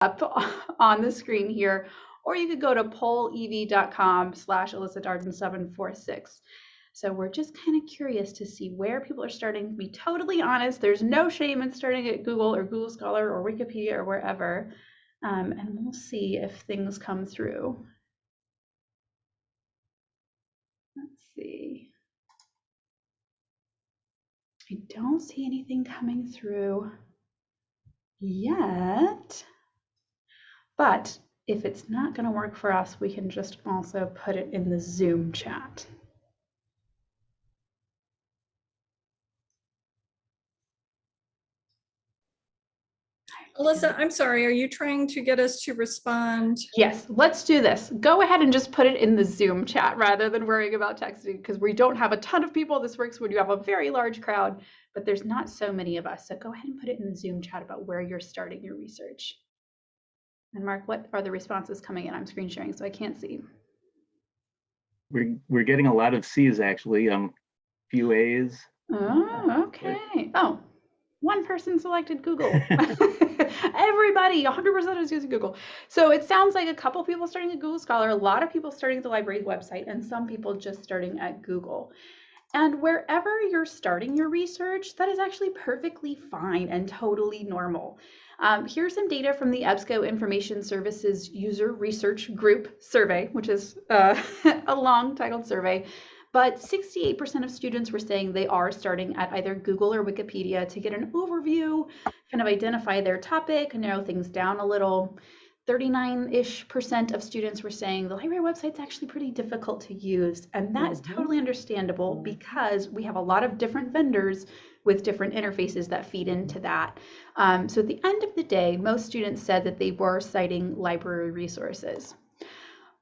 up on the screen here, or you could go to pollev.com/Alyssa Darden 746. So we're just kind of curious to see where people are starting. To be totally honest, there's no shame in starting at Google or Google Scholar or Wikipedia or wherever. And we'll see if things come through. Let's see. I don't see anything coming through yet. But if it's not going to work for us, we can just also put it in the Zoom chat. Alyssa, I'm sorry, are you trying to get us to respond? Yes, let's do this. Go ahead and just put it in the Zoom chat rather than worrying about texting, because we don't have a ton of people. This works when you have a very large crowd, but there's not so many of us. So go ahead and put it in the Zoom chat about where you're starting your research. And Mark, what are the responses coming in? I'm screen sharing, so I can't see. We're getting a lot of C's actually, few A's. Oh, okay. Oh, one person selected Google. Everybody, 100% is using Google. So it sounds like a couple people starting at Google Scholar, a lot of people starting at the library's website, and some people just starting at Google. And wherever you're starting your research, that is actually perfectly fine and totally normal. Here's some data from the EBSCO Information Services User Research Group survey, which is a long titled survey. But 68% of students were saying they are starting at either Google or Wikipedia to get an overview, kind of identify their topic, narrow things down a little. 39-ish% of students were saying the library website's actually pretty difficult to use. And that is totally understandable because we have a lot of different vendors with different interfaces that feed into that. So at the end of the day, most students said that they were citing library resources.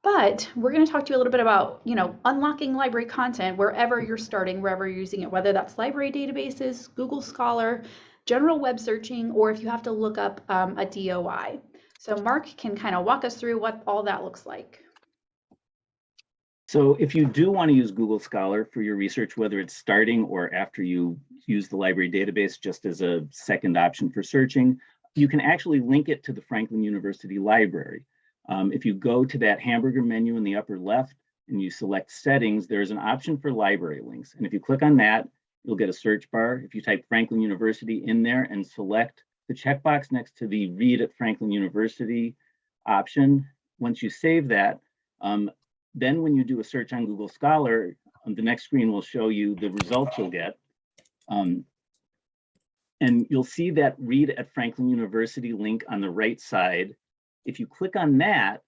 But we're going to talk to you a little bit about, unlocking library content wherever you're starting, wherever you're using it, whether that's library databases, Google Scholar, general web searching, or if you have to look up a DOI. So Marc can kind of walk us through what all that looks like. So if you do want to use Google Scholar for your research, whether it's starting or after you use the library database just as a second option for searching, you can actually link it to the Franklin University Library. If you go to that hamburger menu in the upper left and you select settings, there's an option for library links. And if you click on that, you'll get a search bar. If you type Franklin University in there and select the checkbox next to the Read at Franklin University option, once you save that, then when you do a search on Google Scholar, the next screen will show you the results you'll get. And you'll see that Read at Franklin University link on the right side. If you click on that,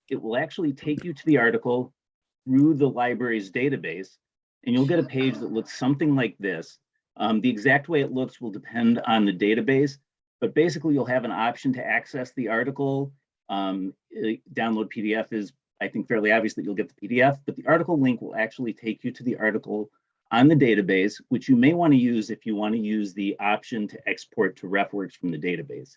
it will actually take you to the article through the library's database, and you'll get a page that looks something like this. The exact way it looks will depend on the database, but basically you'll have an option to access the article. Download PDF is, I think, fairly obvious that you'll get the PDF, but the article link will actually take you to the article on the database, which you may want to use if you want to use the option to export to RefWorks from the database.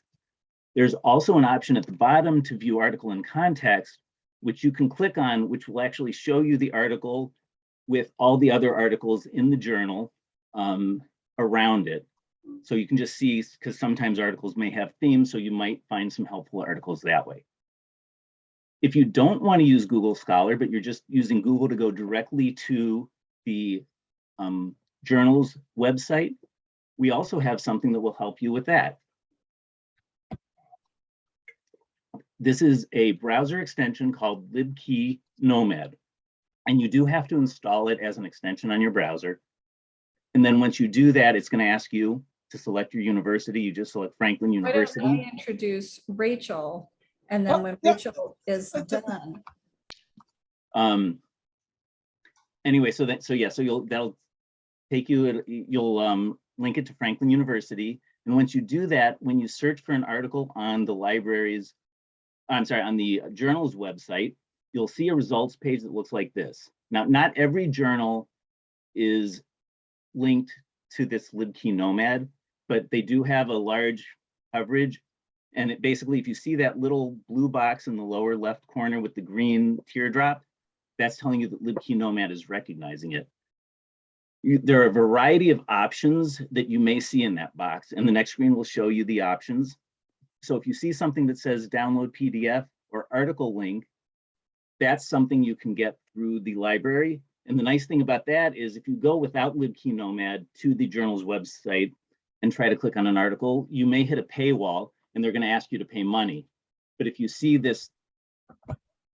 There's also an option at the bottom to view article in context, which you can click on, which will actually show you the article with all the other articles in the journal around it. So you can just see, because sometimes articles may have themes, so you might find some helpful articles that way. If you don't want to use Google Scholar, but you're just using Google to go directly to the journal's website, we also have something that will help you with that. This is a browser extension called libkey Nomad, and you do have to install it as an extension on your browser. And then once you do that, it's going to ask you to select your university. You just select Franklin University. Why don't we introduce Rachel, and then when Rachel is done. Anyway, so that'll take you. You'll link it to Franklin University, and once you do that, when you search for an article on the library's, on the journal's website, you'll see a results page that looks like this. Now, not every journal is linked to this libkey Nomad, but they do have a large coverage. And it basically, if you see that little blue box in the lower left corner with the green teardrop, that's telling you that libkey Nomad is recognizing it. There are a variety of options that you may see in that box, and the next screen will show you the options. So if you see something that says download PDF or article link, that's something you can get through the library. And the nice thing about that is if you go without libkeynomad to the journal's website and try to click on an article, you may hit a paywall and they're going to ask you to pay money. But if you see this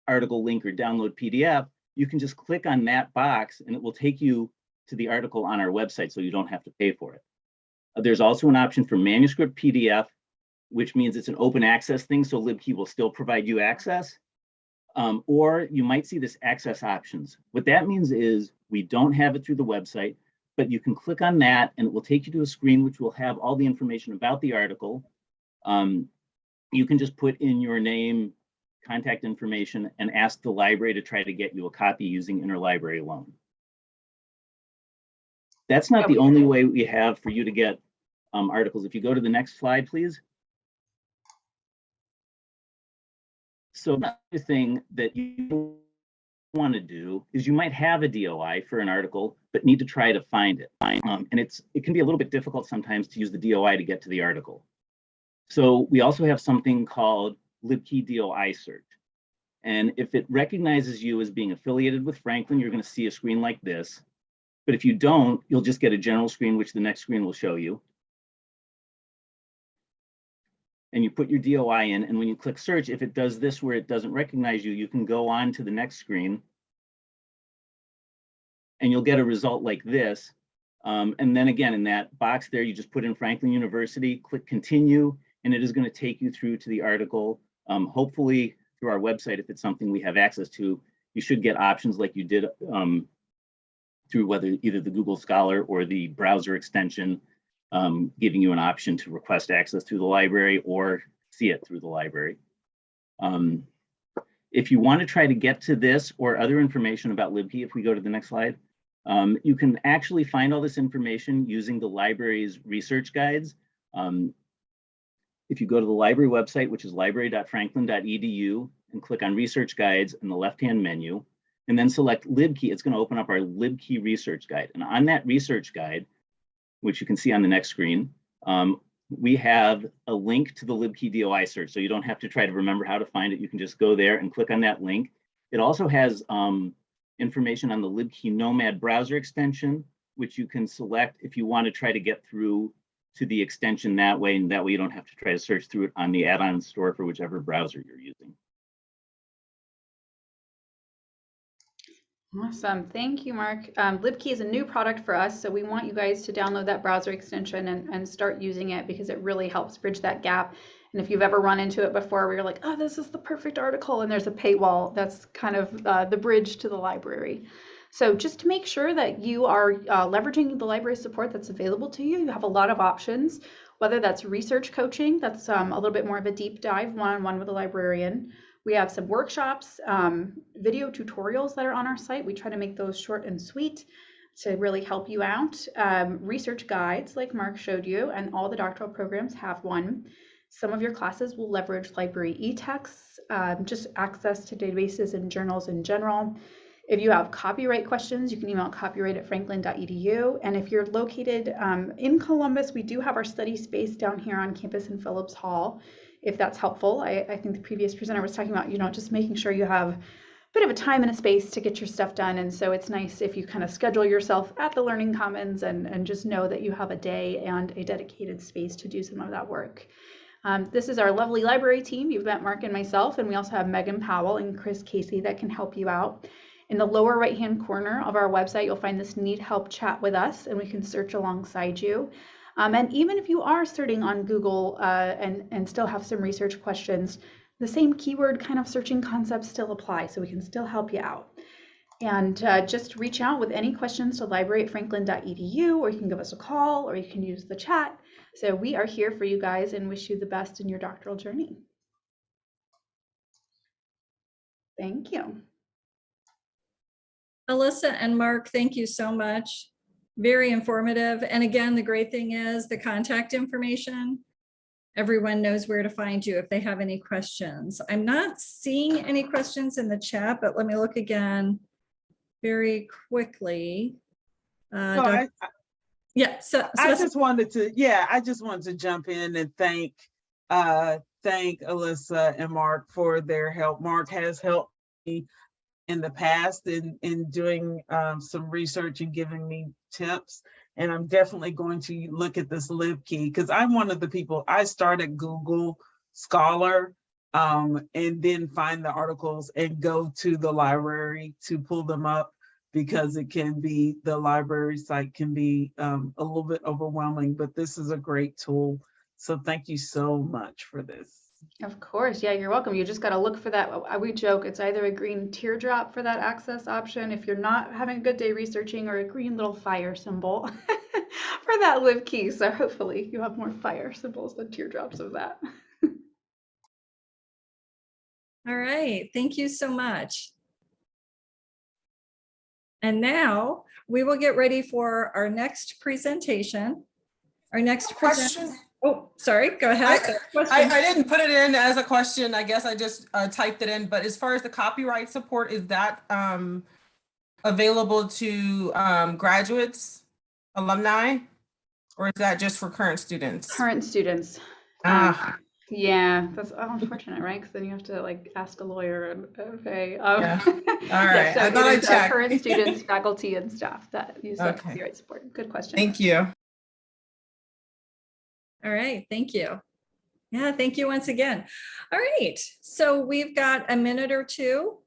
article link or download PDF, you can just click on that box and it will take you to the article on our website, so you don't have to pay for it. There's also an option for manuscript PDF, which means it's an open access thing, so libkey will still provide you access. Or you might see this access options. What that means is we don't have it through the website, but you can click on that and it will take you to a screen which will have all the information about the article. You can just put in your name, contact information, and ask the library to try to get you a copy using interlibrary loan. That's not the only way we have for you to get articles. If you go to the next slide, please. So another thing that you want to do is you might have a DOI for an article, but need to try to find it. And it can be a little bit difficult sometimes to use the DOI to get to the article. So we also have something called libkey DOI search. And if it recognizes you as being affiliated with Franklin, you're going to see a screen like this. But if you don't, you'll just get a general screen, which the next screen will show you. And you put your DOI in, and when you click search, if it does this where it doesn't recognize you, you can go on to the next screen and you'll get a result like this. And then again, in that box there, you just put in Franklin University, click continue, and it is going to take you through to the article. Hopefully through our website, if it's something we have access to, you should get options like you did through whether either the Google Scholar or the browser extension, giving you an option to request access through the library or see it through the library. If you want to try to get to this or other information about libkey, if we go to the next slide, you can actually find all this information using the library's research guides. If you go to the library website, which is library.franklin.edu, and click on research guides in the left-hand menu, and then select libkey, it's going to open up our libkey research guide. And on that research guide, which you can see on the next screen, we have a link to the libkey DOI search. So you don't have to try to remember how to find it. You can just go there and click on that link. It also has information on the libkeynomad browser extension, which you can select if you want to try to get through to the extension that way. And that way you don't have to try to search through it on the add-on store for whichever browser you're using. Awesome. Thank you, Mark. libkey is a new product for us, so we want you guys to download that browser extension and start using it because it really helps bridge that gap. And if you've ever run into it before where you're like, oh, this is the perfect article, and there's a paywall, that's kind of the bridge to the library. So just to make sure that you are leveraging the library support that's available to you, you have a lot of options, whether that's research coaching, that's a little bit more of a deep dive one-on-one with a librarian. We have some workshops, video tutorials that are on our site. We try to make those short and sweet to really help you out. Research guides like Mark showed you, and all the doctoral programs have one. Some of your classes will leverage library e-texts, just access to databases and journals in general. If you have copyright questions, you can email copyright@franklin.edu. And if you're located in Columbus, we do have our study space down here on campus in Phillips Hall, if that's helpful. I think the previous presenter was talking about, just making sure you have a bit of a time and a space to get your stuff done. And so it's nice if you kind of schedule yourself at the Learning Commons and just know that you have a day and a dedicated space to do some of that work. This is our lovely library team. You've met Mark and myself, and we also have Megan Powell and Chris Casey that can help you out. In the lower right-hand corner of our website, you'll find this Need Help chat with us, and we can search alongside you. And even if you are searching on Google and still have some research questions, the same keyword kind of searching concepts still apply, so we can still help you out. And just reach out with any questions to library@franklin.edu, or you can give us a call, or you can use the chat. So we are here for you guys and wish you the best in your doctoral journey. Thank you. Alyssa and Mark, thank you so much. Very informative. And again, the great thing is the contact information. Everyone knows where to find you if they have any questions. I'm not seeing any questions in the chat, but let me look again very quickly. I just wanted to jump in and thank thank Alyssa and Marc for their help. Marc has helped me in the past in doing some research and giving me tips. And I'm definitely going to look at this LibKey because I'm one of the people, I started Google Scholar and then find the articles and go to the library to pull them up because it can be, the library site can be a little bit overwhelming, but this is a great tool. So thank you so much for this. Of course, yeah, you're welcome. You just got to look for that. We joke it's either a green teardrop for that access option if you're not having a good day researching, or a green little fire symbol for that LibKey. So hopefully you have more fire symbols than teardrops of that. All right, thank you so much. And now we will get ready for our next presentation. Our next question. Oh, sorry, go ahead. I didn't put it in as a question. I guess I just typed it in. But as far as the copyright support, is that available to graduates, alumni, or is that just for current students? Current students. Yeah, that's unfortunate, right? Because then you have to like ask a lawyer and pay. Yeah. All right. Yeah, so I thought I'd check. Current students, faculty, and staff that use that Okay. copyright support. Good question. Thank you. All right, thank you. Yeah, thank you once again. All right, so we've got a minute or two.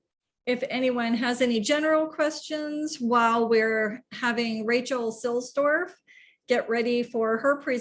If anyone has any general questions while we're having Rachel Silsdorf get ready for her presentation.